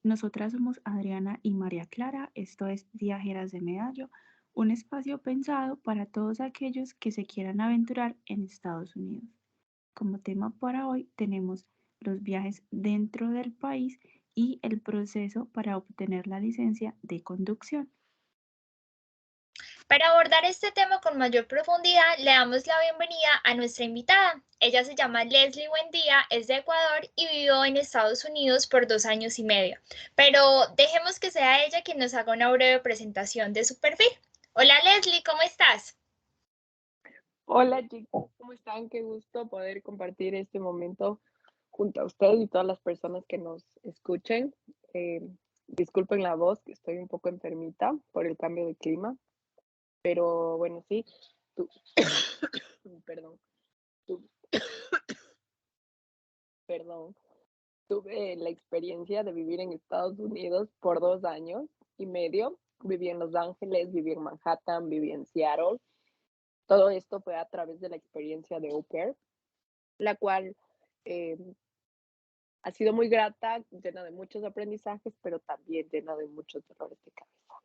Nosotras somos Adriana y María Clara, esto es Viajeras de Medallo, un espacio pensado para todos aquellos que se quieran aventurar en Estados Unidos. Como tema para hoy tenemos los viajes dentro del país y el proceso para obtener la licencia de conducción. Para abordar este tema con mayor profundidad, le damos la bienvenida a nuestra invitada. Ella se llama Leslie Buendía, es de Ecuador y vivió en Estados Unidos por 2 años y medio. Pero dejemos que sea ella quien nos haga una breve presentación de su perfil. Hola Leslie, ¿cómo estás? Hola chicos, ¿cómo están? Qué gusto poder compartir este momento junto a usted y todas las personas que nos escuchen. Eh, Disculpen la voz, que estoy un poco enfermita por el cambio de clima, pero bueno, sí, tu- perdón, tu- perdón, tuve la experiencia de vivir en Estados Unidos por 2 años y medio. Viví en Los Ángeles, viví en Manhattan, viví en Seattle. Todo esto fue a través de la experiencia de Au Pair, la cual eh, ha sido muy grata, llena de muchos aprendizajes, pero también llena de muchos dolores de cabeza,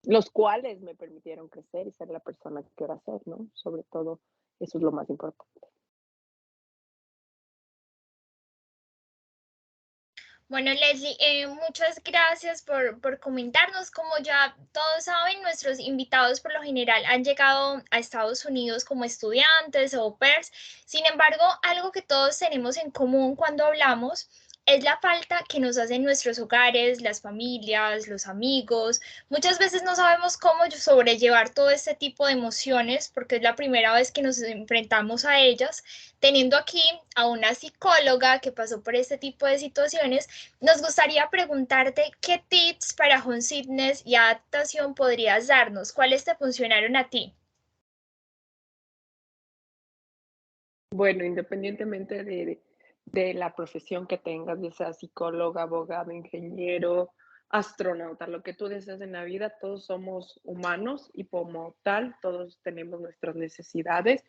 los cuales me permitieron crecer y ser la persona que quiero ser, ¿no? Sobre todo, eso es lo más importante. Bueno, Leslie, muchas gracias por comentarnos. Como ya todos saben, nuestros invitados por lo general han llegado a Estados Unidos como estudiantes o au pairs. Sin embargo, algo que todos tenemos en común cuando hablamos es la falta que nos hacen nuestros hogares, las familias, los amigos. Muchas veces no sabemos cómo sobrellevar todo este tipo de emociones porque es la primera vez que nos enfrentamos a ellas. Teniendo aquí a una psicóloga que pasó por este tipo de situaciones, nos gustaría preguntarte qué tips para homesickness y adaptación podrías darnos, cuáles te funcionaron a ti. Bueno, independientemente de la profesión que tengas, ya sea psicóloga, abogado, ingeniero, astronauta, lo que tú deseas en la vida, todos somos humanos y como tal, todos tenemos nuestras necesidades.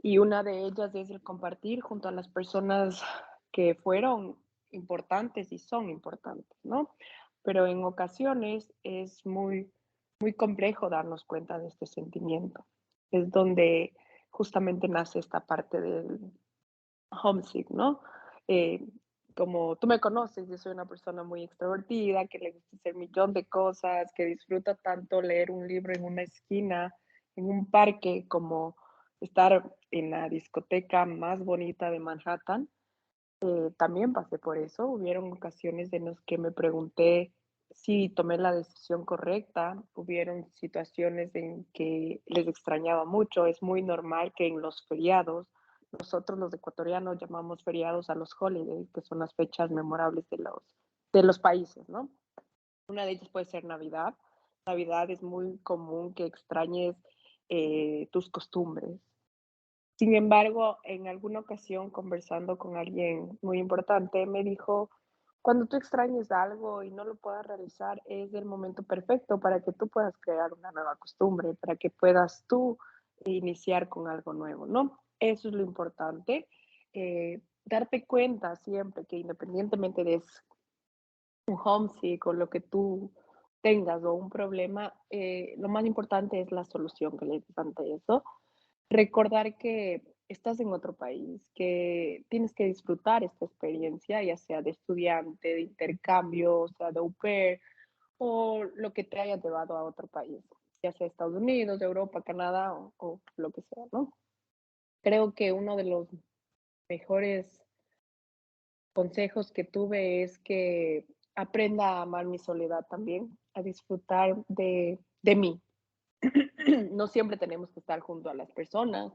Y una de ellas es el compartir junto a las personas que fueron importantes y son importantes, ¿no? Pero en ocasiones es muy complejo darnos cuenta de este sentimiento. Es donde justamente nace esta parte del homesick, ¿no? Eh, Como tú me conoces, yo soy una persona muy extrovertida, que le gusta hacer un millón de cosas, que disfruta tanto leer un libro en una esquina, en un parque, como estar en la discoteca más bonita de Manhattan. También pasé por eso. Hubieron ocasiones en las que me pregunté si tomé la decisión correcta. Hubieron situaciones en que les extrañaba mucho. Es muy normal que en los feriados, nosotros los ecuatorianos llamamos feriados a los holidays, que son las fechas memorables de los países, ¿no? Una de ellas puede ser Navidad. Navidad es muy común que extrañes tus costumbres. Sin embargo, en alguna ocasión, conversando con alguien muy importante, me dijo, cuando tú extrañes algo y no lo puedas realizar, es el momento perfecto para que tú puedas crear una nueva costumbre, para que puedas tú iniciar con algo nuevo, ¿no? Eso es lo importante. Darte cuenta siempre que independientemente de un homesick o lo que tú tengas o un problema, lo más importante es la solución que le des ante eso. Recordar que estás en otro país, que tienes que disfrutar esta experiencia, ya sea de estudiante, de intercambio, o sea, de au pair, o lo que te haya llevado a otro país, ya sea Estados Unidos, Europa, Canadá o lo que sea, ¿no? Creo que uno de los mejores consejos que tuve es que aprenda a amar mi soledad también, a disfrutar de mí. No siempre tenemos que estar junto a las personas,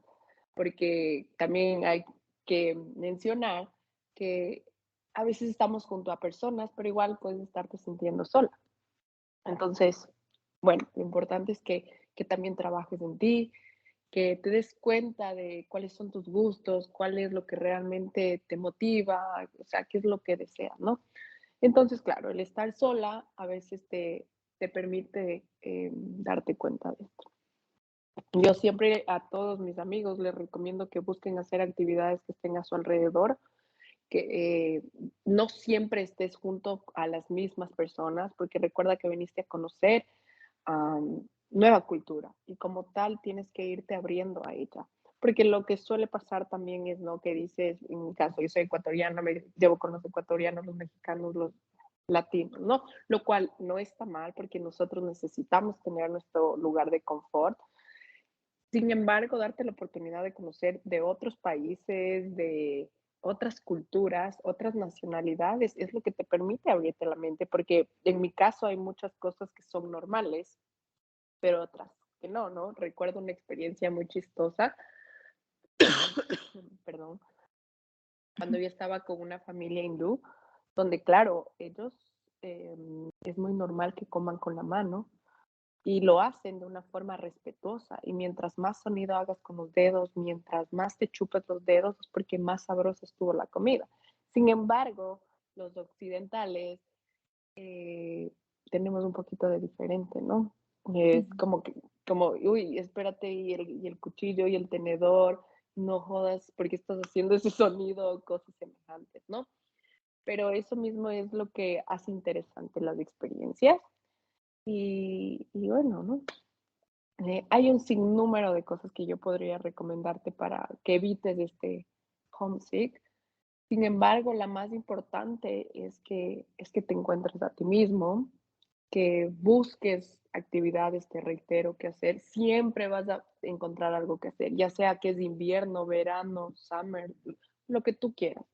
porque también hay que mencionar que a veces estamos junto a personas, pero igual puedes estarte sintiendo sola. Entonces, bueno, lo importante es que también trabajes en ti, que te des cuenta de cuáles son tus gustos, cuál es lo que realmente te motiva, o sea, qué es lo que deseas, ¿no? Entonces, claro, el estar sola a veces te permite darte cuenta de esto. Yo siempre a todos mis amigos les recomiendo que busquen hacer actividades que estén a su alrededor que no siempre estés junto a las mismas personas, porque recuerda que viniste a conocer nueva cultura y como tal tienes que irte abriendo a ella. Porque lo que suele pasar también es, ¿no? Que dices, en mi caso, yo soy ecuatoriana, me llevo con los ecuatorianos, los mexicanos, los latinos, ¿no? Lo cual no está mal porque nosotros necesitamos tener nuestro lugar de confort. Sin embargo, darte la oportunidad de conocer de otros países, de otras culturas, otras nacionalidades, es lo que te permite abrirte la mente, porque en mi caso hay muchas cosas que son normales, pero otras que no, ¿no? Recuerdo una experiencia muy chistosa, perdón, cuando yo estaba con una familia hindú, donde claro, ellos es muy normal que coman con la mano, y lo hacen de una forma respetuosa. Y mientras más sonido hagas con los dedos, mientras más te chupes los dedos, es porque más sabrosa estuvo la comida. Sin embargo, los occidentales eh, tenemos un poquito de diferente, ¿no? Es Ujú. como que, como, uy, espérate, y el cuchillo y el tenedor, no jodas porque estás haciendo ese sonido, cosas semejantes, ¿no? Pero eso mismo es lo que hace interesante las experiencias. Y bueno, ¿no? Hay un sinnúmero de cosas que yo podría recomendarte para que evites este homesick. Sin embargo, la más importante es que te encuentres a ti mismo, que busques actividades, te reitero, que hacer. Siempre vas a encontrar algo que hacer, ya sea que es invierno, verano, summer, lo que tú quieras.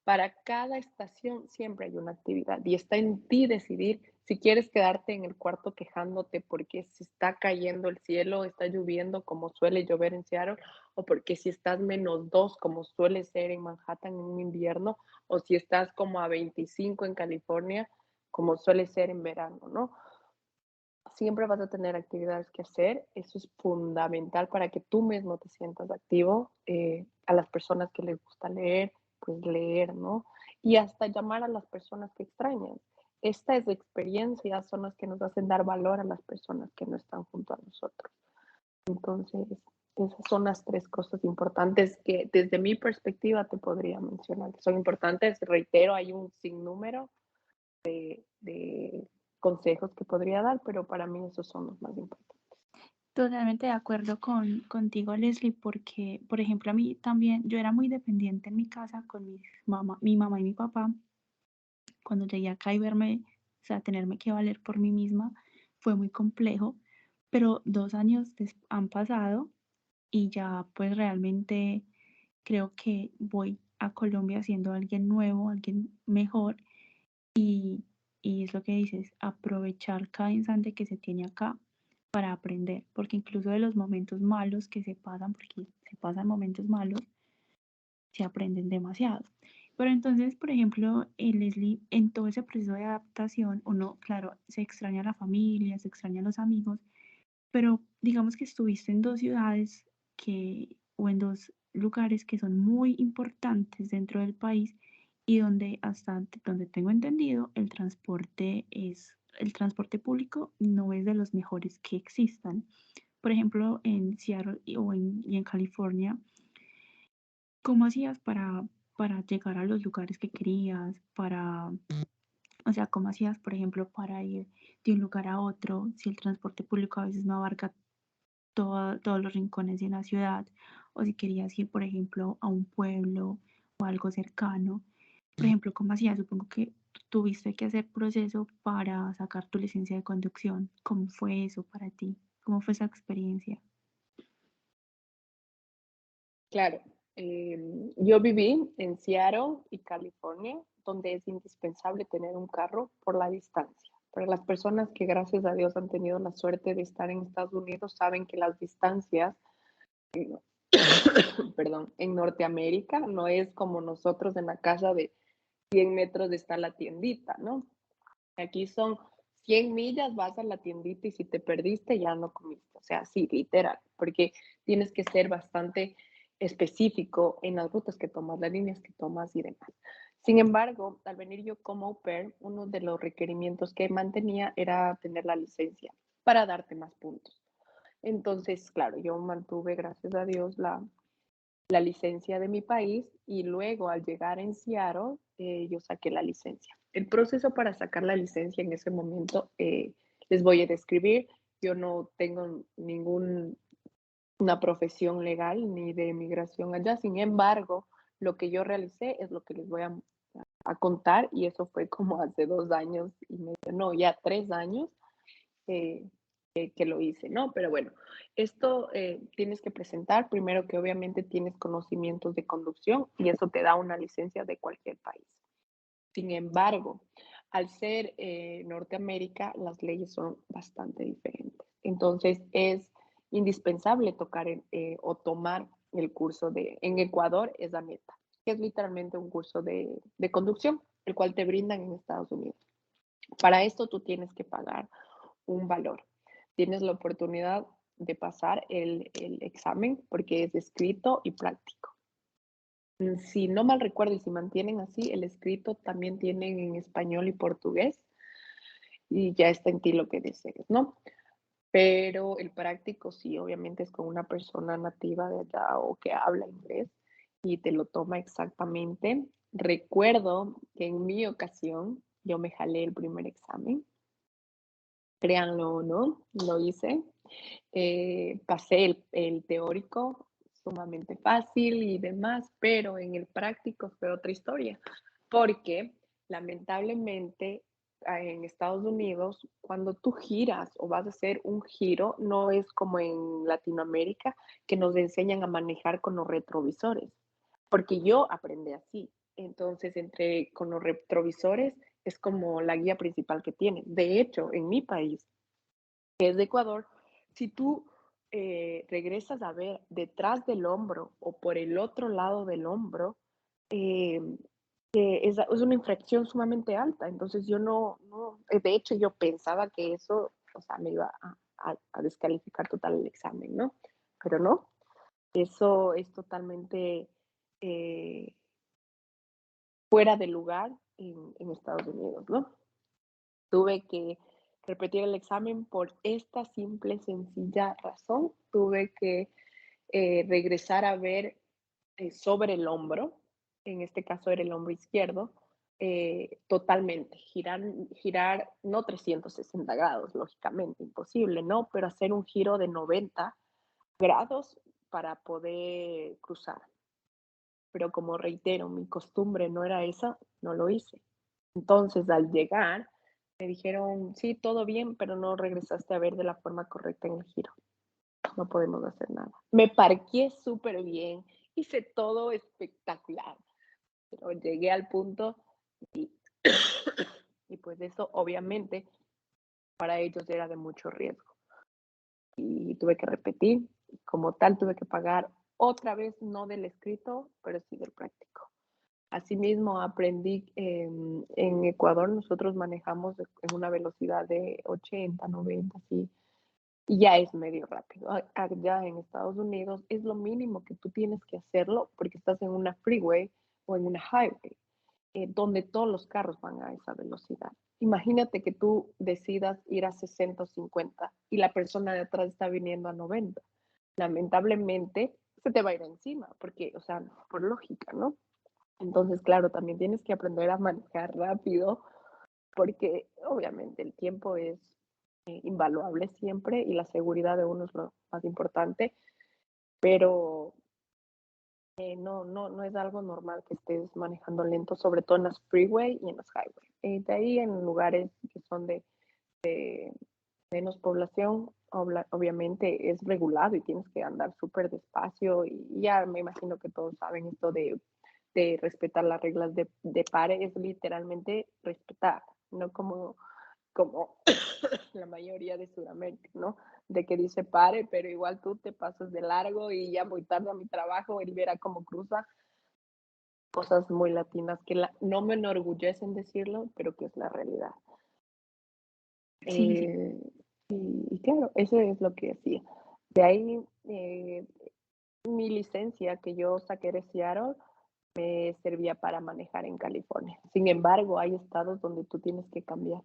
Para cada estación siempre hay una actividad y está en ti decidir si quieres quedarte en el cuarto quejándote porque se está cayendo el cielo, está lloviendo como suele llover en Seattle, o porque si estás -2 como suele ser en Manhattan en un invierno, o si estás como a 25 en California como suele ser en verano, ¿no? Siempre vas a tener actividades que hacer, eso es fundamental para que tú mismo te sientas activo. A las personas que les gusta leer, pues leer, ¿no? Y hasta llamar a las personas que extrañas. Estas experiencias son las que nos hacen dar valor a las personas que no están junto a nosotros. Entonces, esas son las tres cosas importantes que desde mi perspectiva te podría mencionar, que son importantes. Reitero, hay un sinnúmero de consejos que podría dar, pero para mí esos son los más importantes. Totalmente de acuerdo contigo, Leslie, porque, por ejemplo, a mí también, yo era muy dependiente en mi casa con mi mamá y mi papá. Cuando llegué acá y verme, o sea, tenerme que valer por mí misma, fue muy complejo, pero 2 años han pasado y ya pues realmente creo que voy a Colombia siendo alguien nuevo, alguien mejor y, y es lo que dices, aprovechar cada instante que se tiene acá para aprender, porque incluso de los momentos malos que se pasan, porque se pasan momentos malos, se aprenden demasiado. Pero entonces, por ejemplo, Leslie, en todo ese proceso de adaptación, uno, claro, se extraña a la familia, se extraña a los amigos, pero digamos que estuviste en 2 ciudades o en 2 lugares que son muy importantes dentro del país y donde hasta donde tengo entendido el transporte público no es de los mejores que existan. Por ejemplo, en Seattle y en California, ¿cómo hacías para llegar a los lugares que querías? O sea, ¿cómo hacías, por ejemplo, para ir de un lugar a otro si el transporte público a veces no abarca todos los rincones de una ciudad? O si querías ir, por ejemplo, a un pueblo o algo cercano. Por ejemplo, ¿cómo hacías? Supongo que tuviste que hacer proceso para sacar tu licencia de conducción. ¿Cómo fue eso para ti? ¿Cómo fue esa experiencia? Claro, yo viví en Seattle y California, donde es indispensable tener un carro por la distancia. Para las personas que gracias a Dios han tenido la suerte de estar en Estados Unidos, saben que las distancias, perdón, en Norteamérica no es como nosotros en la casa de 100 metros está la tiendita, ¿no? Aquí son 100 millas, vas a la tiendita y si te perdiste ya no comiste. O sea, sí, literal, porque tienes que ser bastante específico en las rutas que tomas, las líneas que tomas y demás. Sin embargo, al venir yo como au pair, uno de los requerimientos que mantenía era tener la licencia para darte más puntos. Entonces, claro, yo mantuve, gracias a Dios, la licencia de mi país y luego al llegar en Seattle, yo saqué la licencia. El proceso para sacar la licencia en ese momento, les voy a describir. Yo no tengo ninguna profesión legal ni de migración allá. Sin embargo, lo que yo realicé es lo que les voy a contar y eso fue como hace 2 años y medio, no, ya 3 años que lo hice, ¿no? Pero bueno, esto tienes que presentar primero que obviamente tienes conocimientos de conducción y eso te da una licencia de cualquier país. Sin embargo, al ser Norteamérica, las leyes son bastante diferentes. Entonces, es indispensable tocar o tomar el curso en Ecuador, es la meta, que es literalmente un curso de conducción, el cual te brindan en Estados Unidos. Para esto tú tienes que pagar un valor. Tienes la oportunidad de pasar el examen porque es escrito y práctico. Si no mal recuerdo y si mantienen así, el escrito también tienen en español y portugués y ya está en ti lo que desees, ¿no? Pero el práctico sí, obviamente es con una persona nativa de allá o que habla inglés y te lo toma exactamente. Recuerdo que en mi ocasión yo me jalé el primer examen, créanlo o no, lo hice. Pasé el teórico sumamente fácil y demás, pero en el práctico fue otra historia, porque lamentablemente en Estados Unidos, cuando tú giras o vas a hacer un giro, no es como en Latinoamérica que nos enseñan a manejar con los retrovisores, porque yo aprendí así. Entonces, con los retrovisores es como la guía principal que tienen. De hecho, en mi país, que es de Ecuador, si tú regresas a ver detrás del hombro o por el otro lado del hombro, eh, es una infracción sumamente alta. Entonces yo de hecho yo pensaba que eso, o sea, me iba a descalificar total el examen, ¿no? Pero no, eso es totalmente eh, fuera de lugar en Estados Unidos, ¿no? Tuve que repetir el examen por esta simple, sencilla razón. Tuve que regresar a ver sobre el hombro, en este caso era el hombro izquierdo, totalmente, girar no 360 grados, lógicamente, imposible, ¿no? Pero hacer un giro de 90 grados para poder cruzar. Pero como reitero, mi costumbre no era esa, no lo hice. Entonces, al llegar, me dijeron, sí, todo bien, pero no regresaste a ver de la forma correcta en el giro. No podemos hacer nada. Me parqué súper bien, hice todo espectacular, pero llegué al punto y, y pues eso obviamente para ellos era de mucho riesgo. Y tuve que repetir, como tal tuve que pagar otra vez, no del escrito, pero sí del práctico. Asimismo, aprendí en Ecuador, nosotros manejamos en una velocidad de 80, 90, sí, y ya es medio rápido. Allá en Estados Unidos es lo mínimo que tú tienes que hacerlo porque estás en una freeway o en una highway, donde todos los carros van a esa velocidad. Imagínate que tú decidas ir a 60 o 50 y la persona de atrás está viniendo a 90. Lamentablemente se te va a ir encima, porque, o sea, por lógica, ¿no? Entonces, claro, también tienes que aprender a manejar rápido porque obviamente el tiempo es invaluable siempre y la seguridad de uno es lo más importante, pero no es algo normal que estés manejando lento, sobre todo en las freeway y en las highway. De ahí en lugares que son de menos población, obviamente es regulado y tienes que andar súper despacio y ya me imagino que todos saben esto de respetar las reglas de pare, es literalmente respetar, no como la mayoría de Sudamérica, ¿no? De que dice pare, pero igual tú te pasas de largo y ya muy tarde a mi trabajo, él verá cómo cruza. Cosas muy latinas que no me enorgullecen decirlo, pero que es la realidad. Sí, sí. Y claro, eso es lo que hacía. De ahí, mi licencia que yo saqué de Seattle me servía para manejar en California. Sin embargo, hay estados donde tú tienes que cambiar.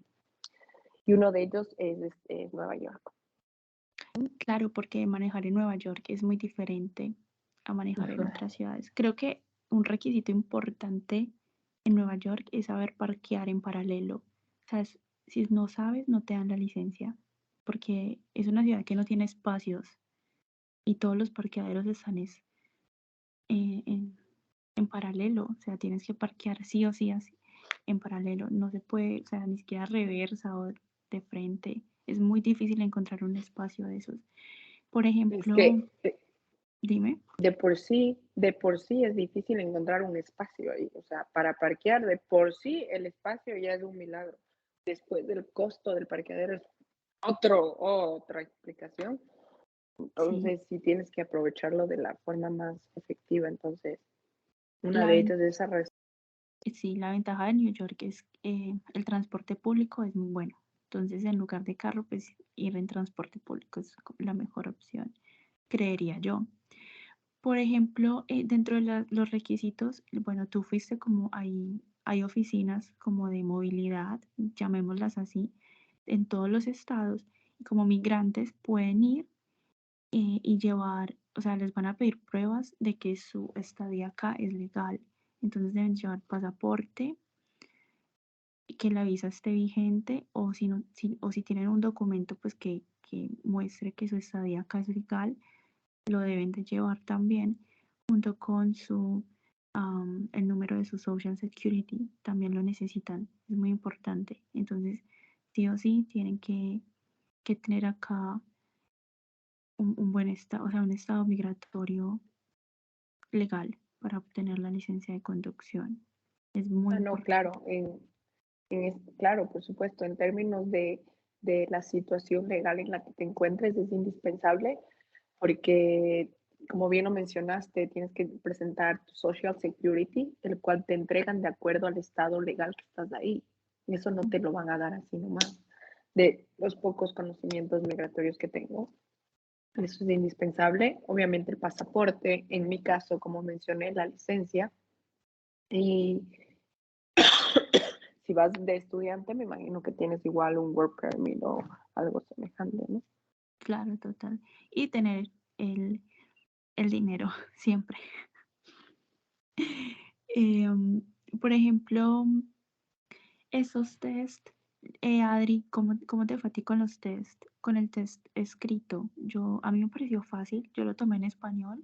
Y uno de ellos es Nueva York. Claro, porque manejar en Nueva York es muy diferente a manejar en otras ciudades. Creo que un requisito importante en Nueva York es saber parquear en paralelo. O sea, si no sabes, no te dan la licencia, porque es una ciudad que no tiene espacios y todos los parqueaderos están eh, en, en paralelo. O sea, tienes que parquear sí o sí así, en paralelo. No se puede, o sea, ni siquiera reversa o de frente. Es muy difícil encontrar un espacio de esos. Por Es ejemplo, que dime. de por sí es difícil encontrar un espacio ahí. O sea, para parquear, de por sí el espacio ya es un milagro. Después del costo del parqueadero es otra explicación. Sí, Entonces, sí tienes que aprovecharlo de la forma más efectiva. Entonces, una la, de ven- ellas es esa res- sí, la ventaja de New York es el transporte público es muy bueno. Entonces, en lugar de carro, pues ir en transporte público es la mejor opción, creería yo. Por ejemplo, dentro de los requisitos, bueno, tú fuiste como hay oficinas como de movilidad, llamémoslas así, en todos los estados, y como migrantes pueden ir y llevar, o sea, les van a pedir pruebas de que su estadía acá es legal. Entonces deben llevar pasaporte, que la visa esté vigente o si, no, o si tienen un documento pues que muestre que su estadía acá es legal, lo deben de llevar también junto con el número de su Social Security, también lo necesitan, es muy importante. Entonces, sí o sí, tienen que tener acá un buen estado, o sea, un estado migratorio legal para obtener la licencia de conducción. Es muy Ah, no, importante. claro, claro, por supuesto, en términos de la situación legal en la que te encuentres es indispensable porque, como bien lo mencionaste, tienes que presentar tu Social Security, el cual te entregan de acuerdo al estado legal que estás ahí. Y eso no te lo van a dar así nomás. De los pocos conocimientos migratorios que tengo, eso es indispensable. Obviamente el pasaporte, en mi caso, como mencioné, la licencia. Y si vas de estudiante, me imagino que tienes igual un work permit o algo semejante, ¿no? Claro, total. Y tener el, el dinero siempre. Em, por ejemplo, esos test, Adri, ¿cómo te fue a ti con los test? Con el test escrito. A mí me pareció fácil, yo lo tomé en español.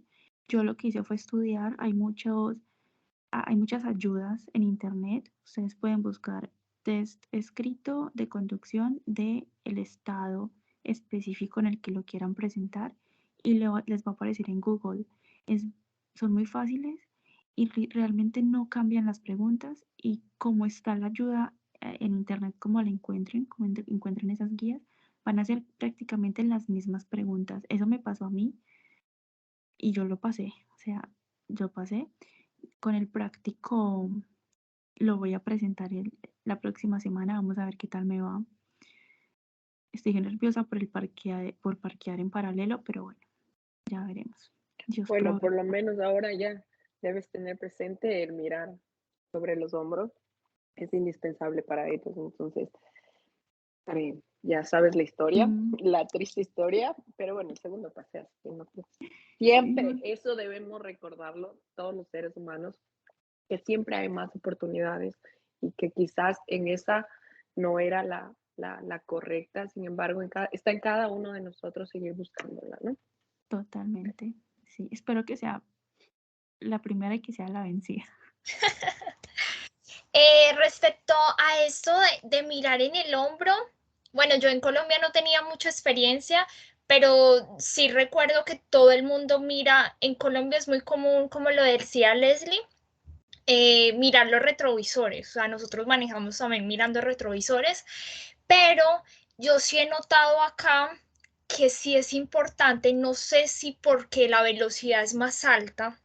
Yo lo que hice fue estudiar. Hay muchas ayudas en internet. Ustedes pueden buscar test escrito de conducción del estado específico en el que lo quieran presentar y les va a aparecer en Google. Es, son muy fáciles y realmente no cambian las preguntas y como está la ayuda en internet, como la encuentren, como encuentren esas guías, van a ser prácticamente las mismas preguntas. Eso me pasó a mí y yo lo pasé. O sea, yo pasé con el práctico lo voy a presentar la próxima semana, vamos a ver qué tal me va. Estoy nerviosa por parquear en paralelo, pero bueno, ya veremos. Dios Bueno, por proveerá. lo menos ahora ya debes tener presente el mirar sobre los hombros. Es indispensable para ellos. Entonces, ya sabes la historia, Mm, la triste historia, pero bueno, el segundo paseo. sí, Siempre, no, eso debemos recordarlo, todos los seres humanos, que siempre hay más oportunidades y que quizás en esa no era la correcta, sin embargo, está en cada uno de nosotros seguir buscándola, ¿no? totalmente. Sí, espero que sea la primera y que sea la vencida. Respecto a esto de mirar en el hombro, bueno, yo en Colombia no tenía mucha experiencia, pero sí recuerdo que todo el mundo mira, en Colombia es muy común, como lo decía Leslie, mirar los retrovisores. O sea, nosotros manejamos también mirando retrovisores, pero yo sí he notado acá que sí es importante, no sé si porque la velocidad es más alta,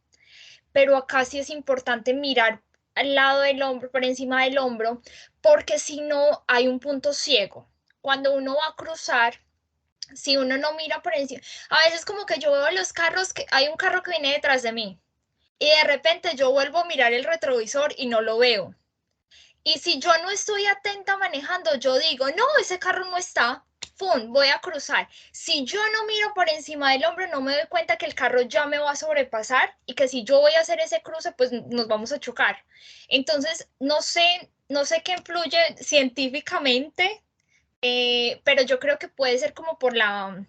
pero acá sí es importante mirar al lado del hombro, por encima del hombro, porque si no hay un punto ciego. Cuando uno va a cruzar, si uno no mira por encima, a veces como que yo veo los carros, que hay un carro que viene detrás de mí y de repente yo vuelvo a mirar el retrovisor y no lo veo. Y si yo no estoy atenta manejando, yo digo, no, ese carro no está, ¡pum! Voy a cruzar. Si yo no miro por encima del hombro, no me doy cuenta que el carro ya me va a sobrepasar y que si yo voy a hacer ese cruce, pues nos vamos a chocar. Entonces, no sé qué influye científicamente, pero yo creo que puede ser como por la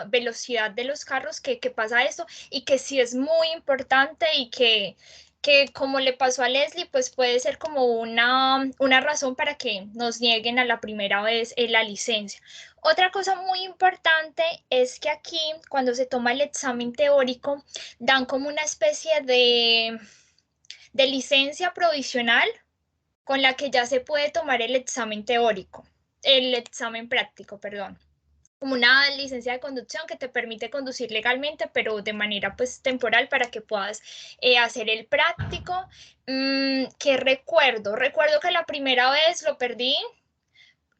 velocidad de los carros que pasa esto y que sí es muy importante y que como le pasó a Leslie, pues puede ser como una razón para que nos nieguen a la primera vez la licencia. Otra cosa muy importante es que aquí, cuando se toma el examen teórico, dan como una especie de licencia provisional con la que ya se puede tomar el examen práctico, perdón, como una licencia de conducción que te permite conducir legalmente, pero de manera pues temporal para que puedas hacer el práctico. ¿Qué recuerdo? Recuerdo que la primera vez lo perdí,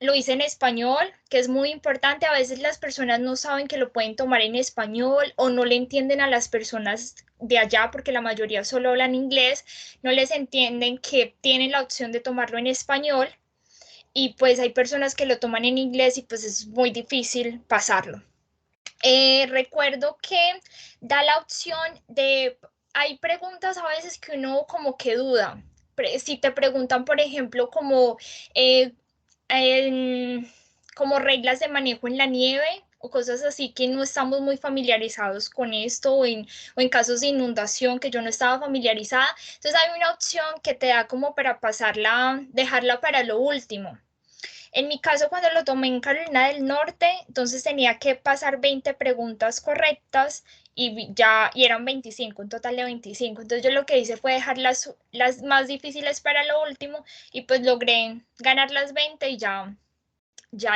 lo hice en español, que es muy importante. A veces las personas no saben que lo pueden tomar en español o no le entienden a las personas de allá porque la mayoría solo hablan inglés, no les entienden que tienen la opción de tomarlo en español y pues hay personas que lo toman en inglés y pues es muy difícil pasarlo. Recuerdo que da la opción hay preguntas a veces que uno como que duda. Si te preguntan, por ejemplo, eh, en- como reglas de manejo en la nieve o cosas así que no estamos muy familiarizados con esto o en casos de inundación que yo no estaba familiarizada. Entonces hay una opción que te da como para pasarla, dejarla para lo último. En mi caso, cuando lo tomé en Carolina del Norte, entonces tenía que pasar 20 preguntas correctas y eran 25, un total de 25. Entonces yo lo que hice fue dejar las más difíciles para lo último y pues logré ganar las 20 y ya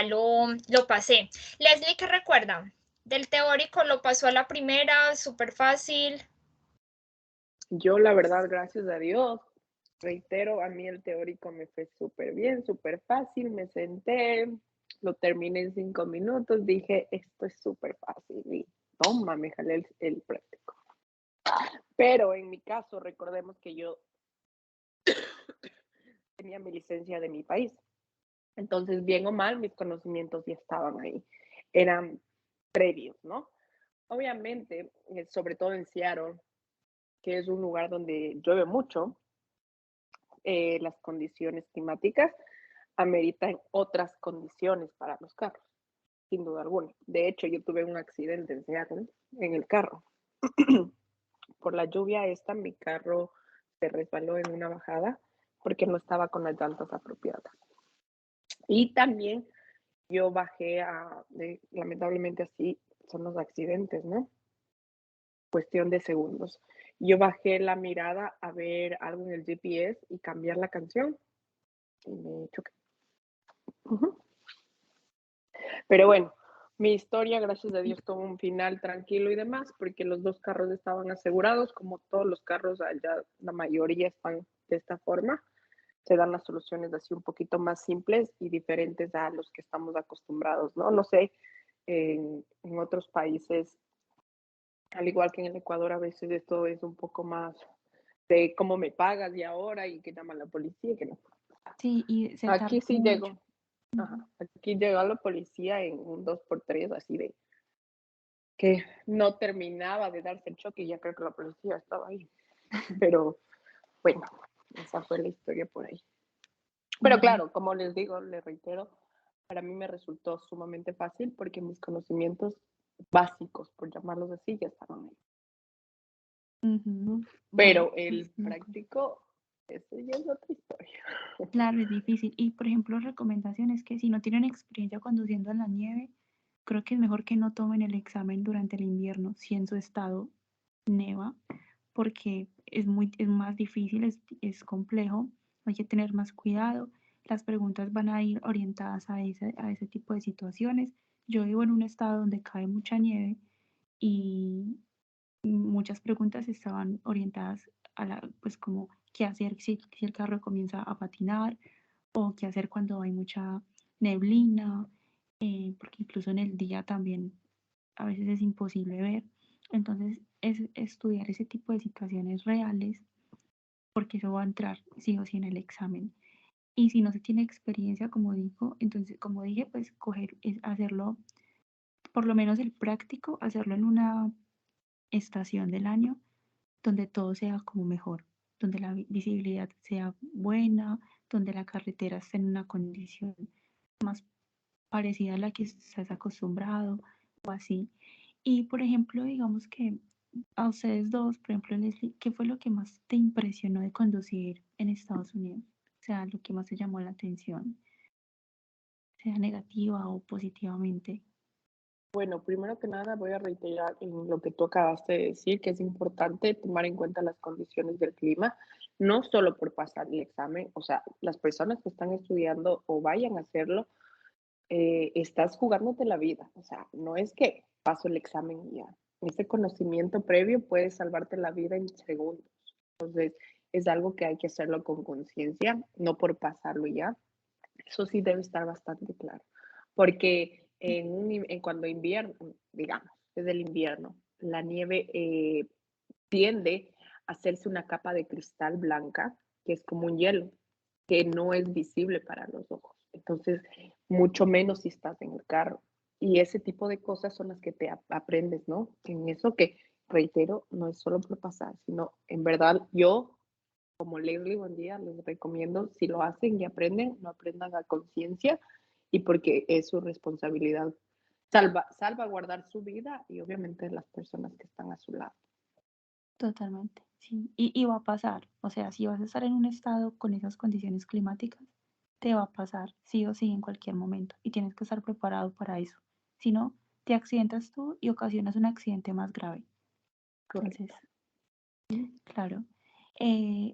lo pasé. Leslie, ¿qué recuerda? Del teórico lo pasó a la primera, súper fácil. Yo, la verdad, gracias a Dios, reitero, a mí el teórico me fue súper bien, súper fácil, me senté, lo terminé en 5 minutos, dije, esto es súper fácil y toma, me jalé el práctico. Pero en mi caso, recordemos que yo tenía mi licencia de mi país. Entonces, bien o mal, mis conocimientos ya estaban ahí. Eran previos, ¿no? Obviamente, sobre todo en Seattle, que es un lugar donde llueve mucho, las condiciones climáticas ameritan otras condiciones para los carros, sin duda alguna. De hecho, yo tuve un accidente en Seattle en el carro. Por la lluvia esta, mi carro se resbaló en una bajada porque no estaba con las llantas apropiadas. Y también yo bajé lamentablemente así son los accidentes, ¿no? Cuestión de segundos. Yo bajé la mirada a ver algo en el GPS y cambiar la canción y me choqué. Pero bueno, mi historia, gracias a Dios, tuvo un final tranquilo y demás, porque los dos carros estaban asegurados, como todos los carros allá, la mayoría están de esta forma. Se dan las soluciones así un poquito más simples y diferentes a los que estamos acostumbrados, ¿no? No sé, en otros países, al igual que en el Ecuador, a veces esto es un poco más de cómo me pagas y ahora y que llama la policía y que no. Sí, y se tarda Aquí sí mucho. llegó, aquí llegó la policía en un 2x3 así de que no terminaba de darse el choque y ya creo que la policía estaba ahí. Pero bueno, esa fue la historia por ahí. Pero Bueno, claro, como les digo, les reitero, para mí me resultó sumamente fácil porque mis conocimientos básicos, por llamarlos así, ya estaban ahí. bueno, Pero el pues, práctico, eso ya es otra historia. claro, es difícil. Y por ejemplo, recomendaciones que si no tienen experiencia conduciendo en la nieve, creo que es mejor que no tomen el examen durante el invierno, si en su estado neva, porque es más difícil, es complejo, hay que tener más cuidado. Las preguntas van a ir orientadas a ese tipo de situaciones. Yo vivo en un estado donde cae mucha nieve y muchas preguntas estaban orientadas pues como qué hacer si el carro comienza a patinar o qué hacer cuando hay mucha neblina, porque incluso en el día también a veces es imposible ver. Entonces, es estudiar ese tipo de situaciones reales porque eso va a entrar sí o sí en el examen. Y si no se tiene experiencia, como digo, entonces, como dije, pues hacerlo, por lo menos el práctico, hacerlo en una estación del año donde todo sea como mejor, donde la visibilidad sea buena, donde la carretera esté en una condición más parecida a la que estás acostumbrado o así. Y por ejemplo, digamos que a ustedes dos, por ejemplo, Leslie, ¿qué fue lo que más te impresionó de conducir en Estados Unidos? O sea, lo que más te llamó la atención, sea negativa o positivamente. Bueno, primero que nada voy a reiterar en lo que tú acabaste de decir, que es importante tomar en cuenta las condiciones del clima, no solo por pasar el examen, o sea, las personas que están estudiando o vayan a hacerlo, estás jugándote la vida, o sea, no es que paso el examen y ya. Ese conocimiento previo puede salvarte la vida en segundos. Entonces, es algo que hay que hacerlo con conciencia, no por pasarlo y ya. Eso sí debe estar bastante claro, porque cuando invierno, digamos, es el invierno, la nieve tiende a hacerse una capa de cristal blanca, que es como un hielo, que no es visible para los ojos. Entonces, mucho menos si estás en el carro. Y ese tipo de cosas son las que te aprendes, ¿no? En eso que, reitero, no es solo por pasar, sino en verdad yo como Leslie, buen día, les recomiendo, si lo hacen y aprenden, lo aprendan a conciencia y porque es su responsabilidad salvaguardar su vida y obviamente las personas que están a su lado. Totalmente, sí. Y va a pasar, o sea, si vas a estar en un estado con esas condiciones climáticas, te va a pasar sí o sí en cualquier momento y tienes que estar preparado para eso. Si no, te accidentas tú y ocasionas un accidente más grave. Entonces, Correcto. claro.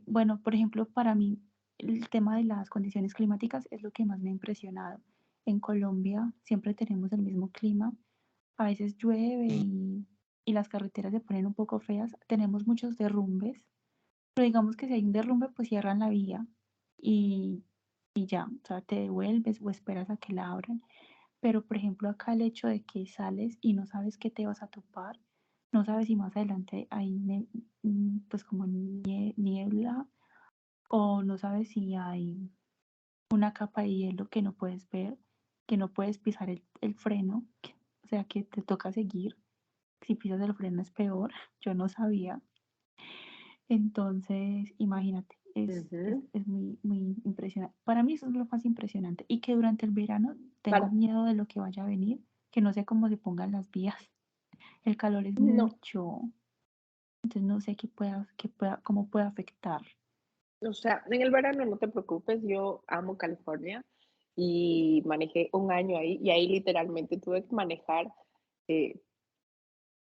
Bueno, por ejemplo, para mí el tema de las condiciones climáticas es lo que más me ha impresionado. En Colombia siempre tenemos el mismo clima, a veces llueve y las carreteras se ponen un poco feas, tenemos muchos derrumbes, pero digamos que si hay un derrumbe, pues cierran la vía y, y ya, o sea, te devuelves o esperas a que la abran. Pero, por ejemplo, acá el hecho de que sales y no sabes qué te vas a topar, no sabes si más adelante hay pues como niebla o no sabes si hay una capa de hielo que no puedes ver, que no puedes pisar el freno, o sea, que te toca seguir. Si pisas el freno es peor, yo no sabía. Entonces, imagínate, Ujú. es muy, muy impresionante. Para mí eso es lo más impresionante. Y que durante el verano tengo Para, miedo de lo que vaya a venir, que no sé cómo se pongan las vías. El calor es no, mucho, entonces no sé cómo puede afectar. o sea, en el verano no te preocupes, yo amo California y manejé un año ahí y ahí literalmente tuve que manejar eh,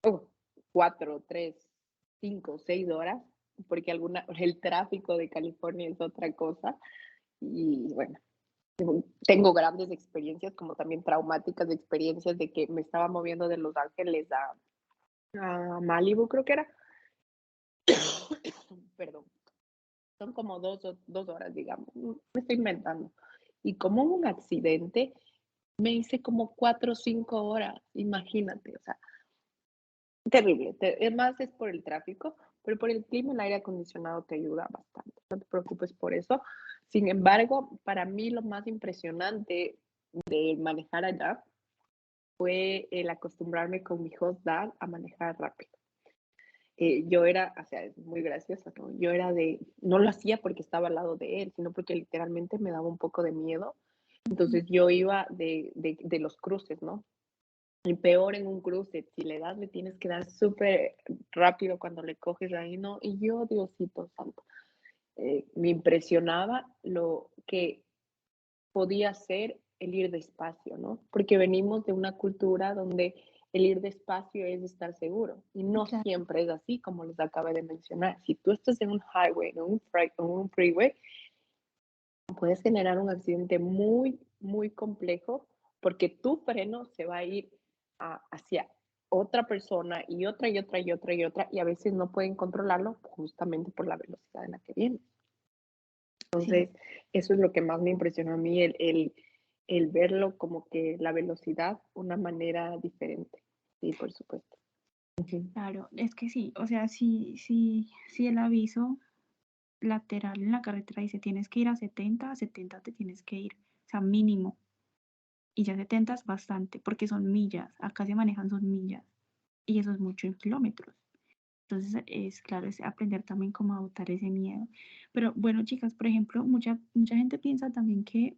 oh, 4, 3, 5, 6 horas, porque el tráfico de California es otra cosa. Y bueno, tengo grandes experiencias, como también traumáticas experiencias de que me estaba moviendo de Los Ángeles a Malibu, creo que era. Perdón, son como 2 horas, digamos. Me estoy inventando. Y como hubo un accidente, me hice como 4 o 5 horas, imagínate, o sea, terrible. Es más, es por el tráfico, pero por el clima, el aire acondicionado te ayuda bastante. No te preocupes por eso. Sin embargo, para mí lo más impresionante de manejar allá fue el acostumbrarme con mi host dad a manejar rápido. Yo era, o sea, es muy gracioso, ¿no? Yo era no lo hacía porque estaba al lado de él, sino porque literalmente me daba un poco de miedo. Entonces yo iba de los cruces, ¿no? Y peor en un cruce, si le das, le tienes que dar súper rápido cuando le coges ahí, ¿no? Y yo, Diosito santo, me impresionaba lo que podía ser el ir despacio, ¿no? Porque venimos de una cultura donde el ir despacio es estar seguro y no Claro, siempre es así, como les acabé de mencionar. Si tú estás en un highway, en un freeway, puedes generar un accidente muy, muy complejo porque tu freno se va a ir hacia otra persona y otra y otra y otra y otra y a veces no pueden controlarlo justamente por la velocidad en la que viene. sí, Entonces, eso es lo que más me impresionó a mí, el verlo como que la velocidad, una manera diferente. Sí, por supuesto. Ujú. claro, es que sí, o sea, sí el aviso lateral en la carretera dice tienes que ir a 70 te tienes que ir, o sea, mínimo. Y ya 70 es bastante, porque son millas, acá se manejan son millas, y eso es mucho en kilómetros. Entonces, es claro, es aprender también cómo a botar ese miedo. Pero bueno, chicas, por ejemplo, mucha gente piensa también que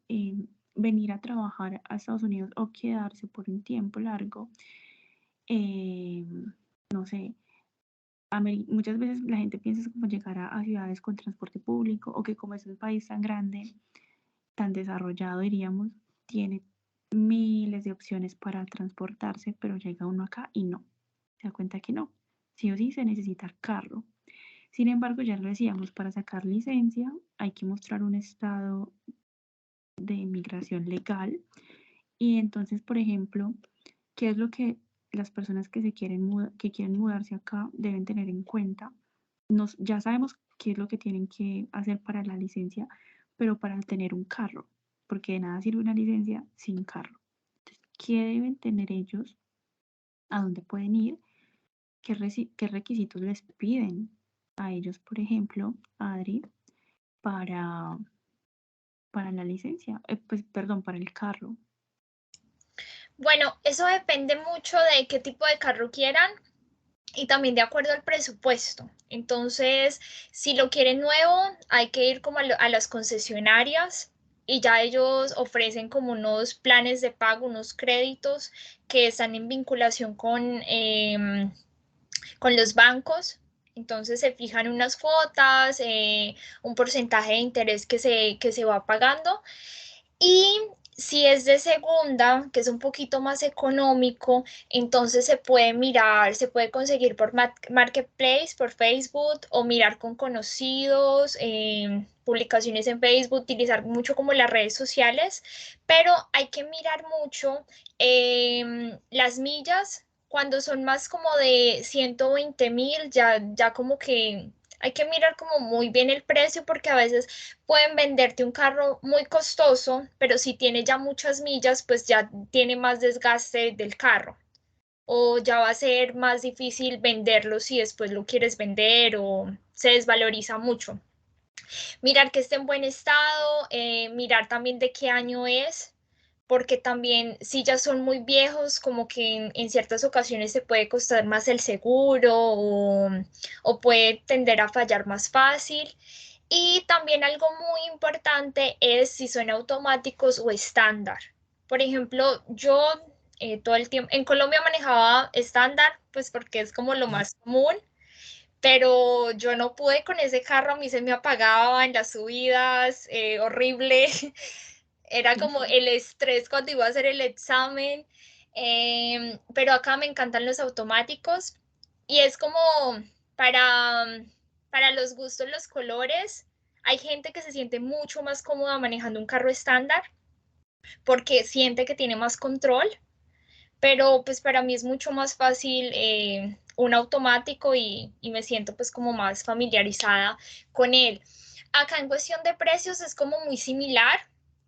venir a trabajar a Estados Unidos o quedarse por un tiempo largo, no sé, muchas veces la gente piensa es como llegar a ciudades con transporte público o que como es un país tan grande, tan desarrollado, diríamos, tiene miles de opciones para transportarse, pero llega uno acá y no. Se da cuenta que no. Sí o sí se necesita carro. Sin embargo, ya lo decíamos, para sacar licencia hay que mostrar un estado de inmigración legal. Y entonces, por ejemplo, ¿qué es lo que las personas que que quieren mudarse acá deben tener en cuenta? Ya sabemos qué es lo que tienen que hacer para la licencia, pero para tener un carro, porque de nada sirve una licencia sin carro. Entonces, ¿qué deben tener ellos? ¿A dónde pueden ir? ¿Qué requisitos les piden a ellos, por ejemplo, Adri, para, para la licencia? Pues, perdón, para el carro. Bueno, eso depende mucho de qué tipo de carro quieran y también de acuerdo al presupuesto. Entonces, si lo quieren nuevo, hay que ir como a las concesionarias y ya ellos ofrecen como unos planes de pago, unos créditos que están en vinculación con los bancos. Entonces se fijan unas cuotas, un porcentaje de interés que se va pagando. Y si es de segunda, que es un poquito más económico, entonces se puede mirar, se puede conseguir por Marketplace, por Facebook o mirar con conocidos, publicaciones en Facebook, utilizar mucho como las redes sociales, pero hay que mirar mucho las millas. Cuando son más como de 120.000, ya como que hay que mirar como muy bien el precio porque a veces pueden venderte un carro muy costoso, pero si tiene ya muchas millas, pues ya tiene más desgaste del carro o ya va a ser más difícil venderlo si después lo quieres vender o se desvaloriza mucho. Mirar que esté en buen estado, mirar también de qué año es, porque también si ya son muy viejos, como que en ciertas ocasiones se puede costar más el seguro o puede tender a fallar más fácil. Y también algo muy importante es si son automáticos o estándar. Por ejemplo, yo todo el tiempo en Colombia manejaba estándar, pues porque es como lo más común, pero yo no pude con ese carro, a mí se me apagaba en las subidas, horrible. Era como el estrés cuando iba a hacer el examen. Pero acá me encantan los automáticos y es como para, para los gustos, los colores. Hay gente que se siente mucho más cómoda manejando un carro estándar porque siente que tiene más control, pero pues para mí es mucho más fácil un automático y me siento pues como más familiarizada con él. Acá en cuestión de precios es como muy similar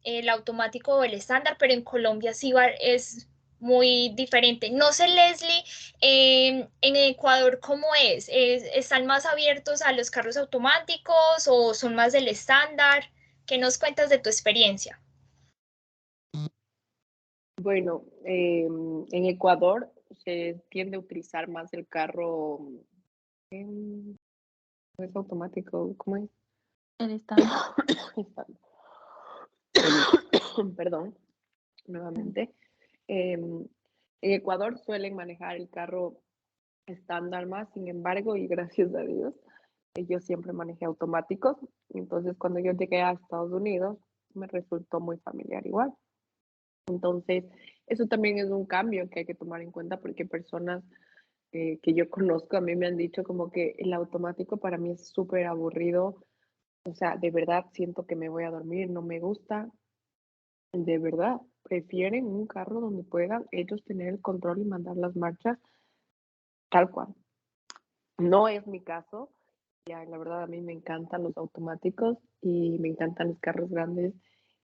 el automático o el estándar, pero en Colombia sí es muy diferente. No sé, Leslie, en Ecuador, ¿cómo es? ¿Están más abiertos a los carros automáticos o son más del estándar? ¿Qué nos cuentas de tu experiencia? Bueno, en Ecuador se tiende a utilizar más el carro, no es automático, ¿cómo es? El estándar. Perdón, nuevamente. En Ecuador suelen manejar el carro estándar más, sin embargo, y gracias a Dios, yo siempre manejé automáticos. Entonces, cuando yo llegué a Estados Unidos, me resultó muy familiar igual. Entonces, eso también es un cambio que hay que tomar en cuenta porque personas que yo conozco a mí me han dicho como que el automático para mí es súper aburrido. O sea, de verdad siento que me voy a dormir, no me gusta. De verdad, prefieren un carro donde puedan ellos tener el control y mandar las marchas tal cual. No es mi caso. Ya, la verdad, a mí me encantan los automáticos y me encantan los carros grandes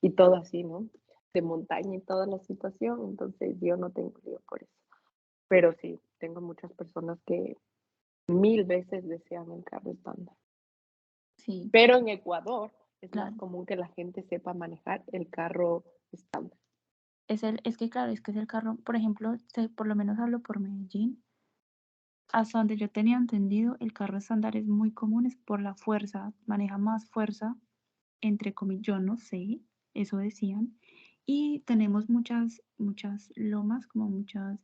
y todo así, ¿no? De montaña y toda la situación. Entonces, yo no tengo lío por eso. Pero sí, tengo muchas personas que 1000 veces desean un carro estándar. Sí, Pero en Ecuador es más claro. común que la gente sepa manejar el carro estándar. Es que claro, es que es el carro, por ejemplo, por lo menos hablo por Medellín, hasta donde yo tenía entendido, el carro estándar es muy común, es por la fuerza, maneja más fuerza, entre comillas, yo no sé, eso decían, y tenemos muchas lomas, como muchas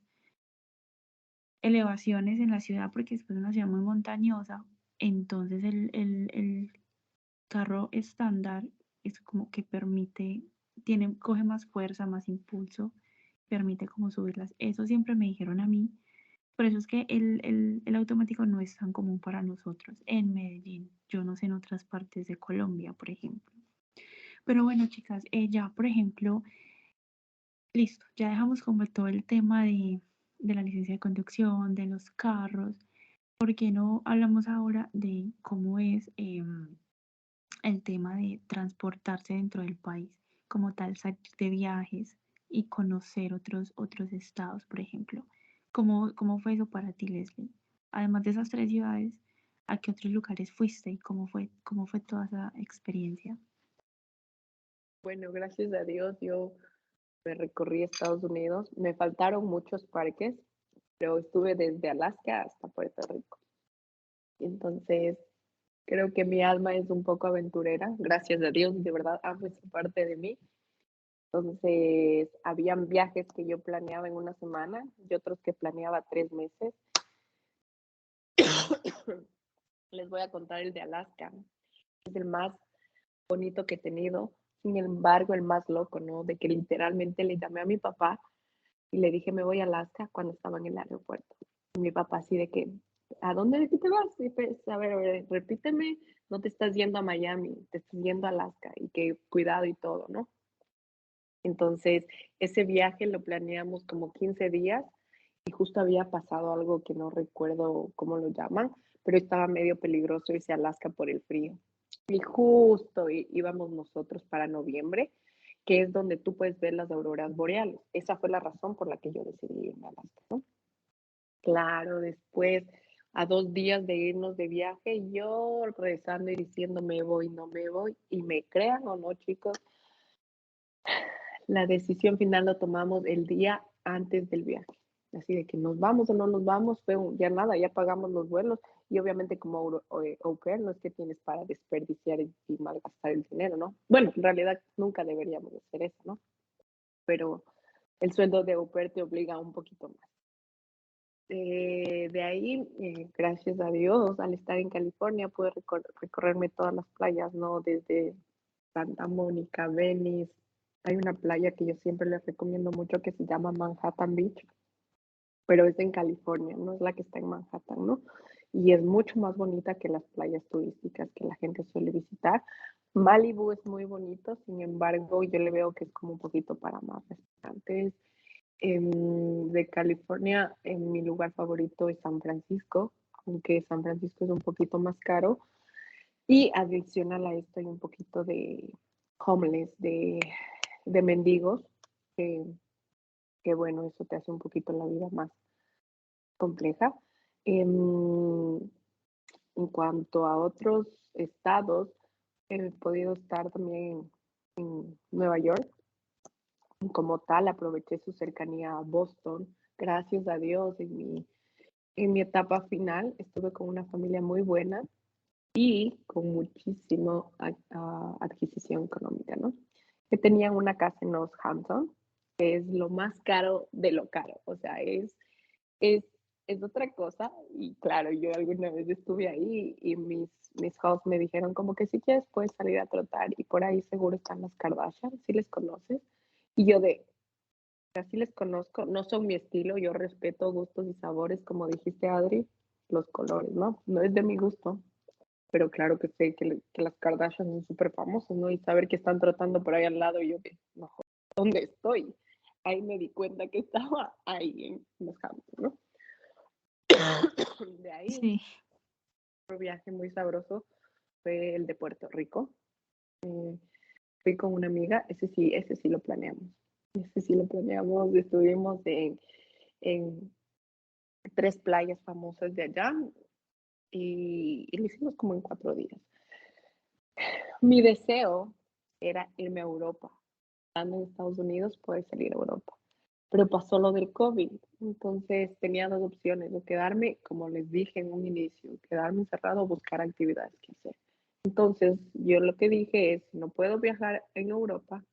elevaciones en la ciudad, porque es pues, una ciudad muy montañosa, entonces el carro estándar es como que coge más fuerza, más impulso, permite como subirlas. Eso siempre me dijeron a mí. Por eso es que el automático no es tan común para nosotros en Medellín. Yo no sé en otras partes de Colombia, por ejemplo. Pero bueno, chicas, ya, por ejemplo, listo, ya dejamos como todo el tema de la licencia de conducción, de los carros. ¿Por qué no hablamos ahora de cómo es el tema de transportarse dentro del país, como tal, salir de viajes y conocer otros estados, por ejemplo? ¿Cómo fue eso para ti, Leslie? Además de esas 3 ciudades, ¿a qué otros lugares fuiste y cómo fue toda esa experiencia? Bueno, gracias a Dios yo me recorrí Estados Unidos. Me faltaron muchos parques, pero estuve desde Alaska hasta Puerto Rico. Entonces, creo que mi alma es un poco aventurera. Gracias a Dios, de verdad, amo esa parte de mí. Entonces, habían viajes que yo planeaba en una semana y otros que planeaba 3 meses. Les voy a contar el de Alaska. Es el más bonito que he tenido. Sin embargo, el más loco, ¿no? De que literalmente le llamé a mi papá y le dije, me voy a Alaska cuando estaba en el aeropuerto. Y mi papá así de que, ¿a dónde te vas? Y pues, a ver, repíteme, no te estás yendo a Miami, te estás yendo a Alaska y que cuidado y todo, ¿no? Entonces, ese viaje lo planeamos como 15 días y justo había pasado algo que no recuerdo cómo lo llaman, pero estaba medio peligroso irse a Alaska por el frío. Y justo íbamos nosotros para noviembre, que es donde tú puedes ver las auroras boreales. Esa fue la razón por la que yo decidí irme a Alaska, ¿no? Claro, después, a 2 días de irnos de viaje, yo rezando y diciendo me voy, no me voy, y me crean o no, chicos, la decisión final la tomamos el día antes del viaje. Así de que nos vamos o no nos vamos, ya nada, ya pagamos los vuelos y obviamente como au pair no es que tienes para desperdiciar y malgastar el dinero, ¿no? Bueno, en realidad nunca deberíamos hacer eso, ¿no? Pero el sueldo de au pair te obliga un poquito más. De ahí, gracias a Dios, al estar en California pude recorrerme todas las playas, ¿no? Desde Santa Mónica, Venice. Hay una playa que yo siempre les recomiendo mucho que se llama Manhattan Beach, pero es en California, no es la que está en Manhattan, ¿no? Y es mucho más bonita que las playas turísticas que la gente suele visitar. Malibu es muy bonito, sin embargo, yo le veo que es como un poquito para más restaurantes. De California, en mi lugar favorito es San Francisco, aunque San Francisco es un poquito más caro. Y adicional a esto hay un poquito de homeless, de mendigos, que, que bueno, eso te hace un poquito la vida más compleja. Em, en cuanto a otros estados, he podido estar también en Nueva York. Como tal, aproveché su cercanía a Boston. Gracias a Dios, en mi etapa final estuve con una familia muy buena y con muchísimo adquisición económica, ¿no? Que tenían una casa en North Hampton, que es lo más caro de lo caro, o sea, es, es otra cosa. Y claro, yo alguna vez estuve ahí y mis hosts me dijeron como que si quieres puedes salir a trotar y por ahí seguro están las Kardashian, si les conoces. Y yo así les conozco, no son mi estilo, yo respeto gustos y sabores, como dijiste Adri, los colores, ¿no? No es de mi gusto, pero claro que sé que las Kardashian son súper famosas, ¿no? Y saber que están trotando por ahí al lado, y yo, no, ¿dónde estoy? Ahí me di cuenta que estaba ahí en Los Hamptons, ¿no? De ahí, Sí, otro viaje muy sabroso fue el de Puerto Rico. Fui con una amiga, ese sí lo planeamos. Ese sí lo planeamos, estuvimos en 3 playas famosas de allá y lo hicimos como en 4 días. Mi deseo era irme a Europa. Estando en Estados Unidos, poder salir a Europa. Pero pasó lo del COVID, entonces tenía 2 opciones, o quedarme, como les dije en un inicio, quedarme encerrado o buscar actividades que hacer. Entonces, yo lo que dije es, si no puedo viajar en Europa,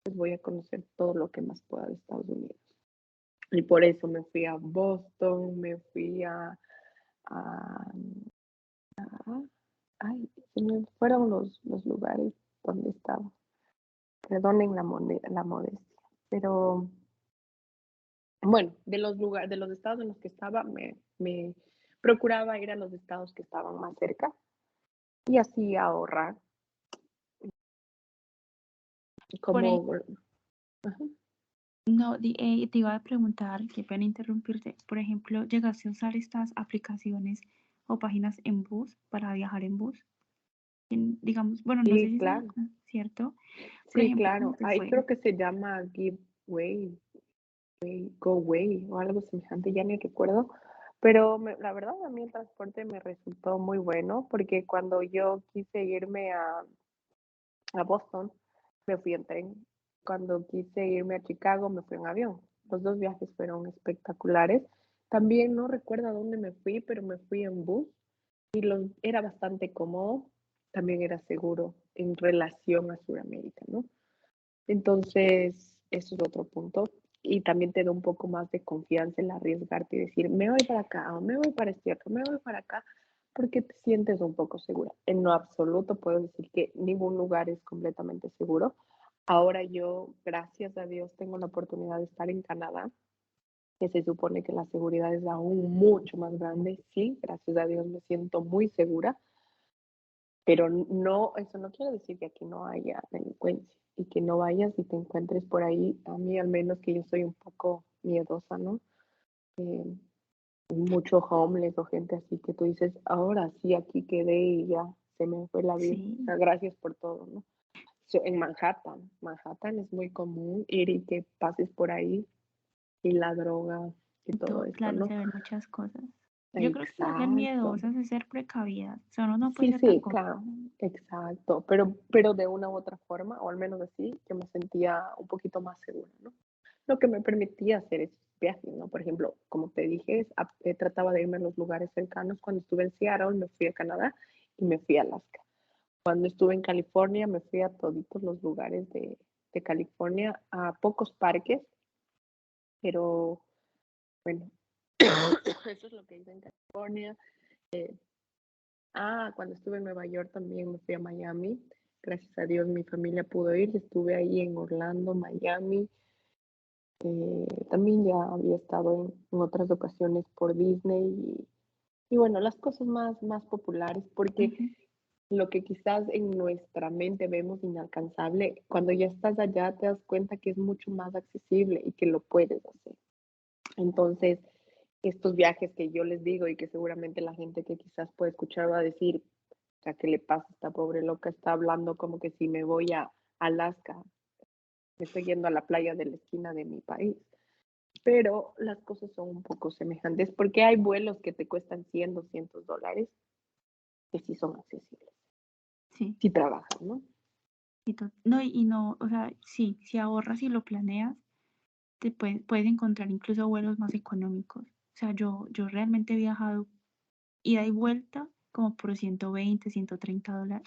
pues voy a conocer todo lo que más pueda de Estados Unidos. Y por eso me fui a Boston, me fui a ay, se me fueron los lugares donde estaba. Perdonen la modestia, pero bueno, de los estados en los que estaba, me procuraba ir a los estados que estaban más cerca y así ahorrar. Por Como, ajá. No, te iba a preguntar, qué pena interrumpirte. Por ejemplo, ¿llegaste a usar estas aplicaciones o páginas en bus para viajar en bus? Digamos, bueno, no sé Sí, si sea claro, cierto. Por sí, ejemplo, ¿cómo claro. te Ahí fue? creo que se llama Go Way o algo semejante, ya ni recuerdo. Pero la verdad a mí el transporte me resultó muy bueno porque cuando yo quise irme a Boston, me fui en tren. Cuando quise irme a Chicago, me fui en avión. Los 2 viajes fueron espectaculares. También no recuerdo a dónde me fui, pero me fui en bus y era bastante cómodo. También era seguro en relación a Sudamérica, ¿no? Entonces, eso es otro punto. Y también te da un poco más de confianza en arriesgarte y decir, me voy para acá, o me voy para este otro, me voy para acá, porque te sientes un poco segura. En lo absoluto puedo decir que ningún lugar es completamente seguro. Ahora yo, gracias a Dios, tengo la oportunidad de estar en Canadá, que se supone que la seguridad es aún mucho más grande. Sí, gracias a Dios me siento muy segura, pero no, eso no quiere decir que aquí no haya delincuencia y que no vayas y te encuentres por ahí. A mí al menos que yo soy un poco miedosa, ¿no? Eh, Mucho homeless o gente así que tú dices, ahora sí, aquí quedé y ya se me fue la vida. O Sí, sea, gracias por todo, ¿no? En Manhattan es muy común ir y que pases por ahí y la droga y todo esto, claro, ¿no? se ven muchas cosas. Yo creo que no ser Exacto. miedosas es ser precavidas. O sea, uno no puede Sí, ser tan sí, confiada. claro, exacto, pero de una u otra forma, o al menos así, yo me sentía un poquito más segura, ¿no? Lo que me permitía hacer esos viajes, ¿no? Por ejemplo, como te dije, trataba de irme a los lugares cercanos. Cuando estuve en Seattle, me fui a Canadá y me fui a Alaska. Cuando estuve en California, me fui a toditos los lugares de California, a pocos parques, pero bueno, eso es lo que hice en California. Eh, Cuando estuve en Nueva York también me fui a Miami. Gracias a Dios mi familia pudo ir. Estuve ahí en Orlando, Miami. También ya había estado en otras ocasiones por Disney y bueno, las cosas más populares, porque Ujú. lo que quizás en nuestra mente vemos inalcanzable, cuando ya estás allá te das cuenta que es mucho más accesible y que lo puedes hacer. Entonces, estos viajes que yo les digo y que seguramente la gente que quizás puede escuchar va a decir, o sea, ¿qué le pasa a esta pobre loca? Está hablando como que si me voy a Alaska, me estoy yendo a la playa de la esquina de mi país. Pero las cosas son un poco semejantes porque hay vuelos que te cuestan 100, $200 que sí son accesibles, Sí. si trabajas, ¿no? No, y no, o sea, sí, si ahorras y lo planeas, puedes encontrar incluso vuelos más económicos. O sea, yo realmente he viajado ida y vuelta como por 120, $130,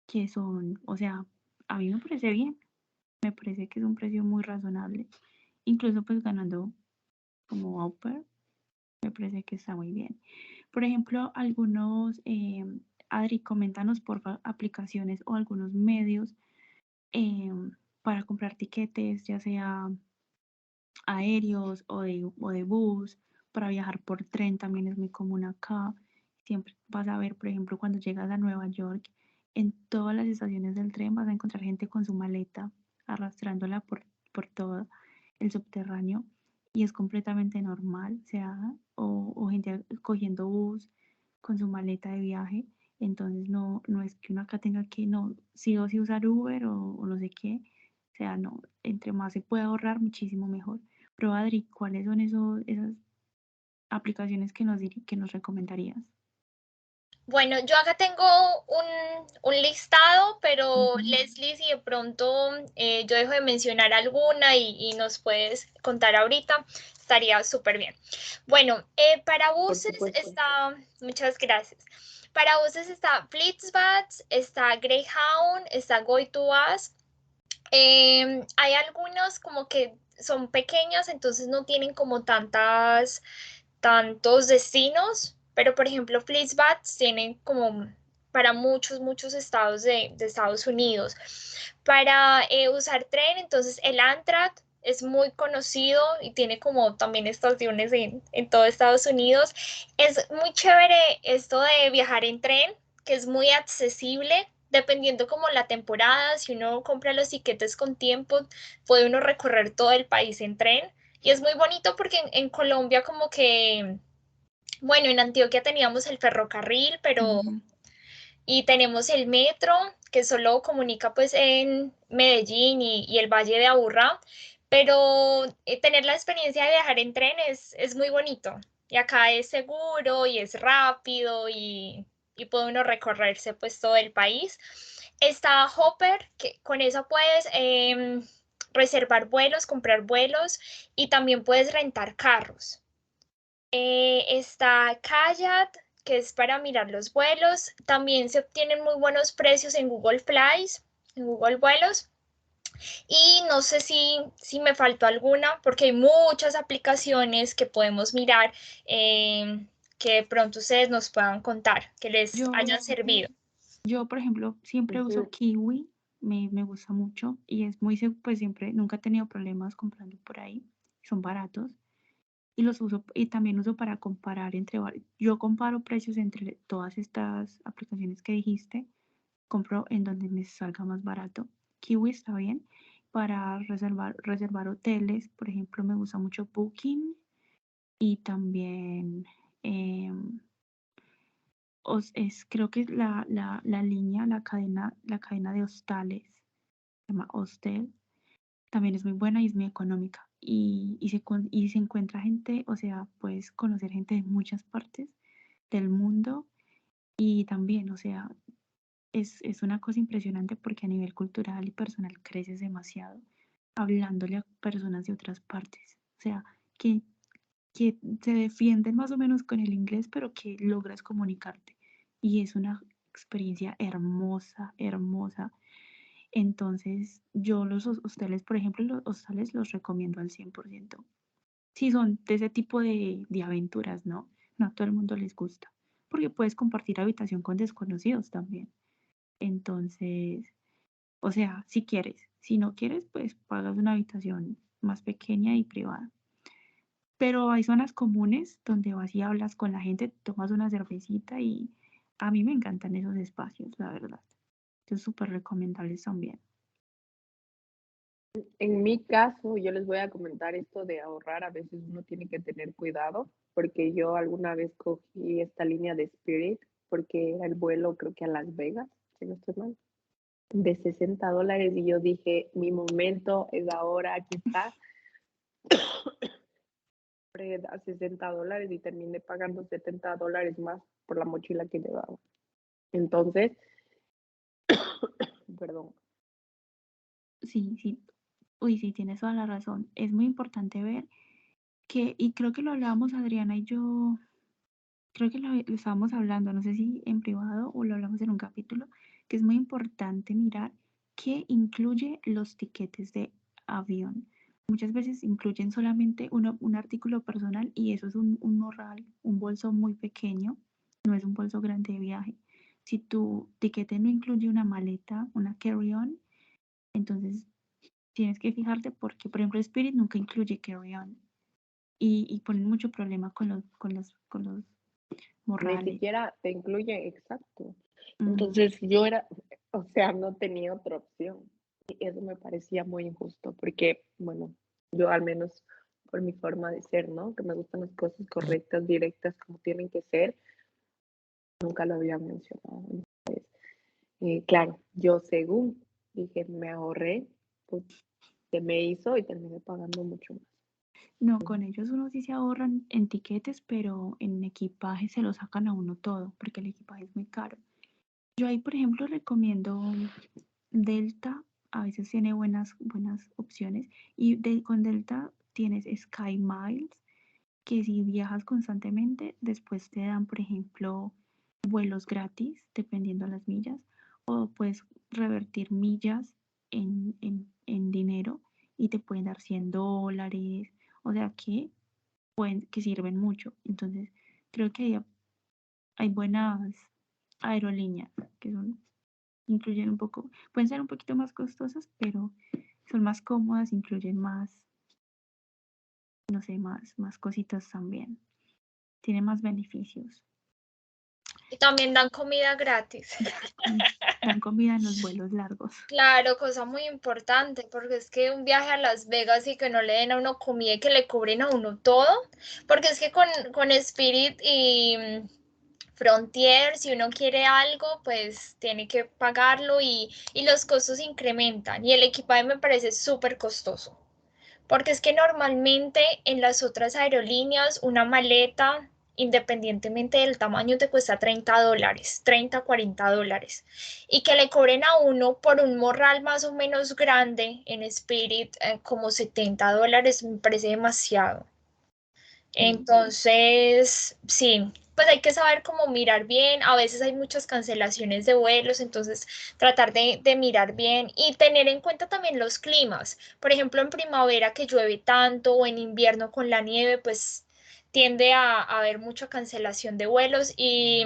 que son, o sea, a mí me parece bien, me parece que es un precio muy razonable. Incluso pues ganando como au pair, me parece que está muy bien. Por ejemplo, Adri, coméntanos por favor aplicaciones o algunos medios eh, para comprar tiquetes, ya sea aéreos o de bus, para viajar por tren también es muy común acá. Siempre vas a ver, por ejemplo, cuando llegas a Nueva York, en todas las estaciones del tren vas a encontrar gente con su maleta arrastrándola por todo el subterráneo y es completamente normal, o sea, o gente cogiendo bus con su maleta de viaje. Entonces no es que uno acá tenga que no sí o sí usar Uber o no sé qué. O sea, no, entre más se puede ahorrar, muchísimo mejor. Pero Adri, ¿cuáles son esas aplicaciones que nos recomendarías? Bueno, yo acá tengo un listado, pero Ujú. Leslie, si de pronto yo dejo de mencionar alguna y nos puedes contar ahorita, estaría súper bien. Bueno, para Por buses supuesto. está, muchas gracias. Para buses está Flixbus, está Greyhound, está Go2Bus. Hay algunos como que son pequeños, entonces no tienen como tantos destinos, pero por ejemplo, Flixbus tiene como para muchos estados de Estados Unidos. Para usar tren, entonces el Amtrak es muy conocido y tiene como también estaciones en todo Estados Unidos. Es muy chévere esto de viajar en tren, que es muy accesible. Dependiendo como la temporada, si uno compra los tiquetes con tiempo, puede uno recorrer todo el país en tren. Y es muy bonito porque en Colombia como que, bueno, en Antioquia teníamos el ferrocarril, pero Ujú. y tenemos el metro que solo comunica pues en Medellín y el Valle de Aburrá, pero tener la experiencia de viajar en tren es muy bonito. Y acá es seguro y es rápido y puede uno recorrerse pues todo el país. Está Hopper, que con eso puedes reservar vuelos, comprar vuelos y también puedes rentar carros. Está Kayak, que es para mirar los vuelos. También se obtienen muy buenos precios en Google Flights, en Google Vuelos. Y no sé si me faltó alguna, porque hay muchas aplicaciones que podemos mirar que de pronto ustedes nos puedan contar, que les Yo, hayan servido. yo, por ejemplo, siempre uso Ujú. Kiwi, me gusta mucho y es muy, pues siempre, nunca he tenido problemas comprando por ahí, son baratos y los uso y también uso para comparar entre varios. Yo comparo precios entre todas estas aplicaciones que dijiste, compro en donde me salga más barato. Kiwi está bien para reservar hoteles, por ejemplo, me gusta mucho Booking y también em, creo que es la línea, la cadena de hostales, se llama Hostel, también es muy buena y es muy económica. Y se encuentra gente, o sea, puedes conocer gente de muchas partes del mundo y también, o sea, es una cosa impresionante porque a nivel cultural y personal creces demasiado hablándole a personas de otras partes. O sea, que, que se defienden más o menos con el inglés, pero que logras comunicarte. Y es una experiencia hermosa, hermosa. Entonces, yo los hostales, por ejemplo, los hostales los recomiendo al 100%. Si son de ese tipo de aventuras, ¿no? No a todo el mundo les gusta, porque puedes compartir habitación con desconocidos también. Entonces, o sea, si quieres, si no quieres, pues pagas una habitación más pequeña y privada. Pero hay zonas comunes donde vas y hablas con la gente, tomas una cervecita y a mí me encantan esos espacios, la verdad. Son súper recomendables también. En mi caso, yo les voy a comentar esto de ahorrar. A veces uno tiene que tener cuidado, porque yo alguna vez cogí esta línea de Spirit, porque era el vuelo, creo que a Las Vegas, si no estoy mal, de $60. Y yo dije, mi momento es ahora, aquí está. A $60 y terminé pagando $70 más por la mochila que llevaba. Entonces, perdón. Sí, sí. Uy, sí, tienes toda la razón. Es muy importante ver que, y creo que lo hablábamos Adriana y yo, creo que lo estábamos hablando, no sé si en privado o lo hablamos en un capítulo, que es muy importante mirar qué incluye los tiquetes de avión. Muchas veces incluyen solamente un artículo personal y eso es un morral, un bolso muy pequeño, no es un bolso grande de viaje. Si tu tiquete no incluye una maleta, una carry-on, entonces tienes que fijarte porque, por ejemplo, Spirit nunca incluye carry-on y ponen mucho problema con los Ni morrales. siquiera te incluye exacto. Ujú. Entonces yo era, o sea, no tenía otra opción. Y eso me parecía muy injusto porque, bueno, yo al menos por mi forma de ser, ¿no? Que me gustan las cosas correctas, directas, como tienen que ser, nunca lo había mencionado. Claro, yo según dije, me ahorré, pues se me hizo y terminé pagando mucho más. No, con ellos uno sí se ahorran en tiquetes, pero en equipaje se lo sacan a uno todo, porque el equipaje es muy caro. Yo ahí, por ejemplo, recomiendo Delta, a veces tiene buenas opciones, y con Delta tienes Sky Miles, que si viajas constantemente, después te dan, por ejemplo, vuelos gratis, dependiendo de las millas, o puedes revertir millas en dinero y te pueden dar $100, o sea que sirven mucho. Entonces, creo que hay buenas aerolíneas que incluyen un poco, pueden ser un poquito más costosas, pero son más cómodas, incluyen más, no sé, más cositas también. Tiene más beneficios. Y también dan comida gratis. Dan comida en los vuelos largos. Claro, cosa muy importante, porque es que un viaje a Las Vegas y que no le den a uno comida y que le cobren a uno todo, porque es que con Spirit y Frontier, si uno quiere algo, pues tiene que pagarlo y los costos incrementan y el equipaje me parece súper costoso. Porque es que normalmente en las otras aerolíneas una maleta, independientemente del tamaño, te cuesta $30, 30, $40. Y que le cobren a uno por un morral más o menos grande en Spirit como $70 me parece demasiado. Entonces, sí, pues hay que saber cómo mirar bien. A veces hay muchas cancelaciones de vuelos, entonces tratar de mirar bien y tener en cuenta también los climas. Por ejemplo, en primavera que llueve tanto o en invierno con la nieve, pues tiende a haber mucha cancelación de vuelos y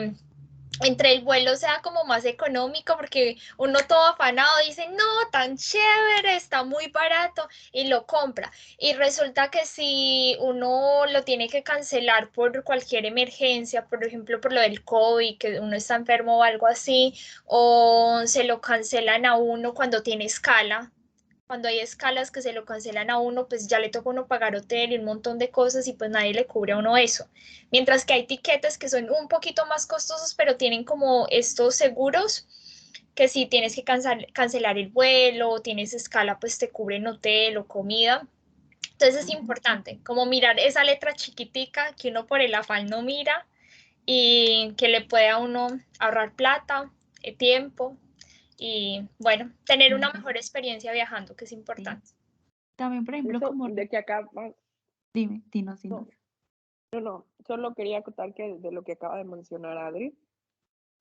entre el vuelo sea como más económico, porque uno todo afanado dice, no, tan chévere, está muy barato y lo compra. Y resulta que si uno lo tiene que cancelar por cualquier emergencia, por ejemplo, por lo del COVID, que uno está enfermo o algo así, o se lo cancelan a uno cuando tiene escala. Cuando hay escalas que se lo cancelan a uno, pues ya le toca a uno pagar hotel y un montón de cosas y pues nadie le cubre a uno eso. Mientras que hay tiquetes que son un poquito más costosos, pero tienen como estos seguros que si tienes que cancelar el vuelo o tienes escala, pues te cubren hotel o comida. Entonces es importante como mirar esa letra chiquitica que uno por el afán no mira y que le puede a uno ahorrar plata, tiempo y bueno, tener una mejor experiencia viajando, que es Sí. importante. También, por ejemplo, Eso como... de que acá, Dime, dinos. no, no, solo quería acotar que de lo que acaba de mencionar Adri,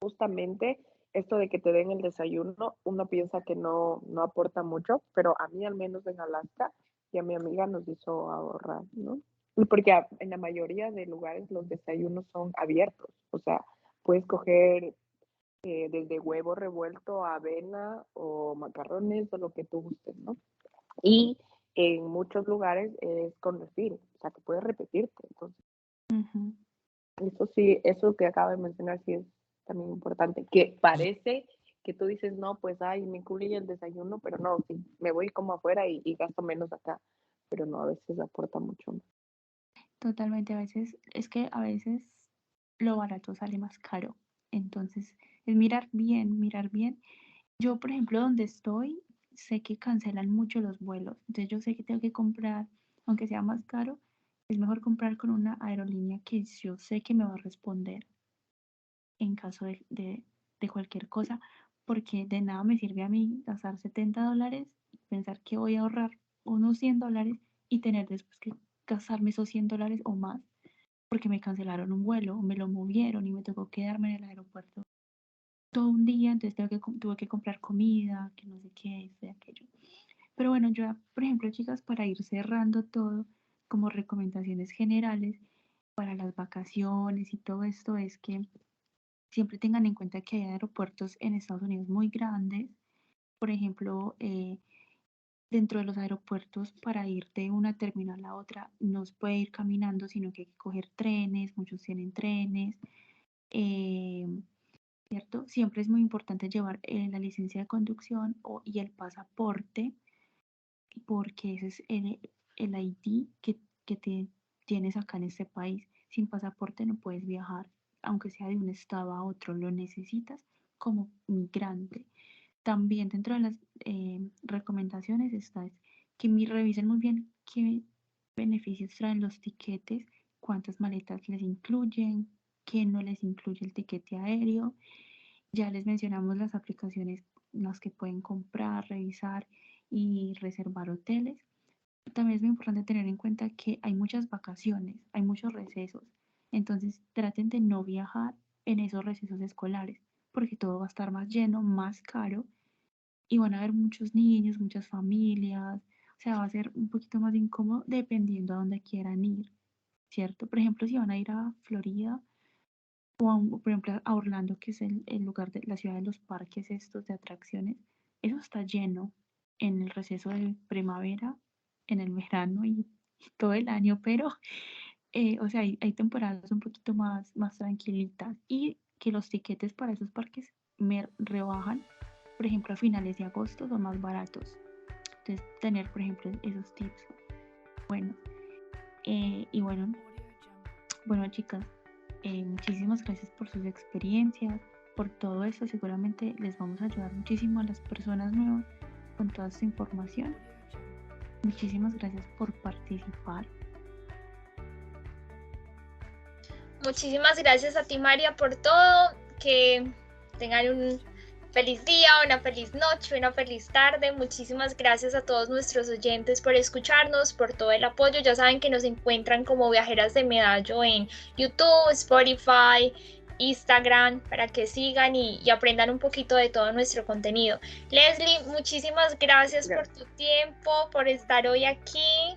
justamente esto de que te den el desayuno, uno piensa que no aporta mucho, pero a mí al menos en Alaska y a mi amiga nos hizo ahorrar, ¿no? Y porque en la mayoría de lugares los desayunos son abiertos, o sea, puedes coger desde huevo revuelto a avena o macarrones o lo que tú gustes, ¿no? Y en muchos lugares es con refil, o sea, que puedes repetirte. Entonces, Ujú. eso sí, eso que acabo de mencionar sí es también importante, que parece que tú dices, no, pues, ay, me incluye el desayuno, pero no, sí, me voy como afuera y gasto menos acá, pero no, a veces aporta mucho más. Totalmente, a veces lo barato sale más caro. Entonces, es mirar bien, mirar bien. Yo, por ejemplo, donde estoy, sé que cancelan mucho los vuelos. Entonces, yo sé que tengo que comprar, aunque sea más caro, es mejor comprar con una aerolínea que yo sé que me va a responder en caso de cualquier cosa, porque de nada me sirve a mí gastar $70 y pensar que voy a ahorrar unos $100 y tener después que gastarme esos $100 o más porque me cancelaron un vuelo o me lo movieron y me tocó quedarme en el aeropuerto todo un día, entonces tuve que comprar comida, que no sé qué, esto y aquello. Pero bueno, yo, por ejemplo, chicas, para ir cerrando todo, como recomendaciones generales para las vacaciones y todo esto, es que siempre tengan en cuenta que hay aeropuertos en Estados Unidos muy grandes. Por ejemplo, dentro de los aeropuertos para ir de una terminal a otra no se puede ir caminando, sino que hay que coger trenes, muchos tienen trenes, eh, ¿cierto? Siempre es muy importante llevar la licencia de conducción y el pasaporte, porque ese es el ID que tienes acá en este país. Sin pasaporte no puedes viajar, aunque sea de un estado a otro, lo necesitas como migrante. También dentro de las recomendaciones está que revisen muy bien qué beneficios traen los tiquetes, cuántas maletas les incluyen, qué no les incluye el tiquete aéreo. Ya les mencionamos las aplicaciones en las que pueden comprar, revisar y reservar hoteles. También es muy importante tener en cuenta que hay muchas vacaciones, hay muchos recesos. Entonces traten de no viajar en esos recesos escolares, porque todo va a estar más lleno, más caro y van a haber muchos niños, muchas familias. O sea, va a ser un poquito más incómodo dependiendo a dónde quieran ir, ¿cierto? Por ejemplo, si van a ir a Florida por ejemplo, a Orlando, que es el lugar de la ciudad de los parques estos de atracciones, eso está lleno en el receso de primavera, en el verano y todo el año, pero, o sea, hay temporadas un poquito más tranquilitas y que los tiquetes para esos parques me rebajan, por ejemplo, a finales de agosto son más baratos. Entonces, tener, por ejemplo, esos tips. Bueno, y bueno, chicas, muchísimas gracias por sus experiencias, por todo eso. Seguramente les vamos a ayudar muchísimo a las personas nuevas con toda esta información. Muchísimas gracias por participar. Muchísimas gracias a ti, María, por todo. Que tengan un feliz día, una feliz noche, una feliz tarde. Muchísimas gracias a todos nuestros oyentes por escucharnos, por todo el apoyo. Ya saben que nos encuentran como Viajeras de Medallo en YouTube, Spotify, Instagram, para que sigan y aprendan un poquito de todo nuestro contenido. Leslie, muchísimas gracias por tu tiempo, por estar hoy aquí.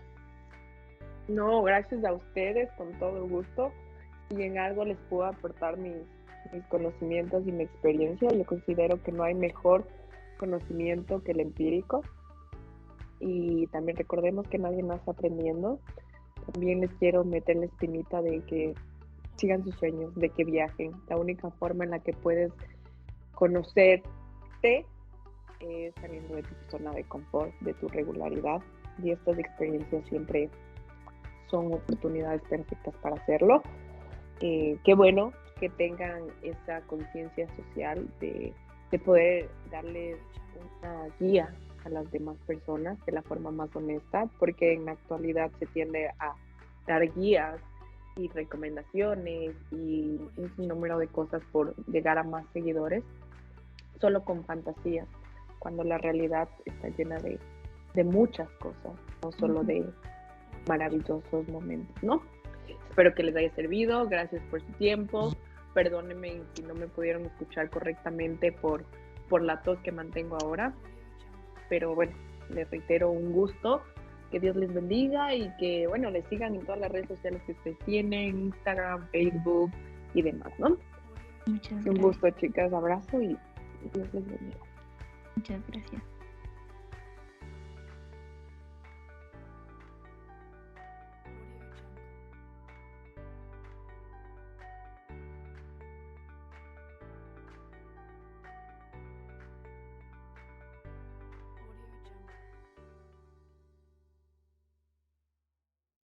No, gracias a ustedes, con todo gusto. Si en algo les puedo aportar mis conocimientos y mi experiencia, yo considero que no hay mejor conocimiento que el empírico. Y también recordemos que nadie nace aprendiendo. También les quiero meter la espinita de que sigan sus sueños, de que viajen. La única forma en la que puedes conocerte es saliendo de tu zona de confort, de tu regularidad. Y estas experiencias siempre son oportunidades perfectas para hacerlo. Qué bueno que tengan esa conciencia social de poder darles una guía a las demás personas de la forma más honesta, porque en la actualidad se tiende a dar guías y recomendaciones y un sinnúmero de cosas por llegar a más seguidores, solo con fantasías, cuando la realidad está llena de muchas cosas, no solo de maravillosos momentos, ¿no? Espero que les haya servido, gracias por su tiempo, perdónenme si no me pudieron escuchar correctamente por la tos que mantengo ahora, pero bueno, les reitero un gusto, que Dios les bendiga y que, bueno, les sigan en todas las redes sociales que ustedes tienen, Instagram, Facebook y demás, ¿no? Muchas gracias. Un gusto, chicas, abrazo y Dios les bendiga. Muchas gracias.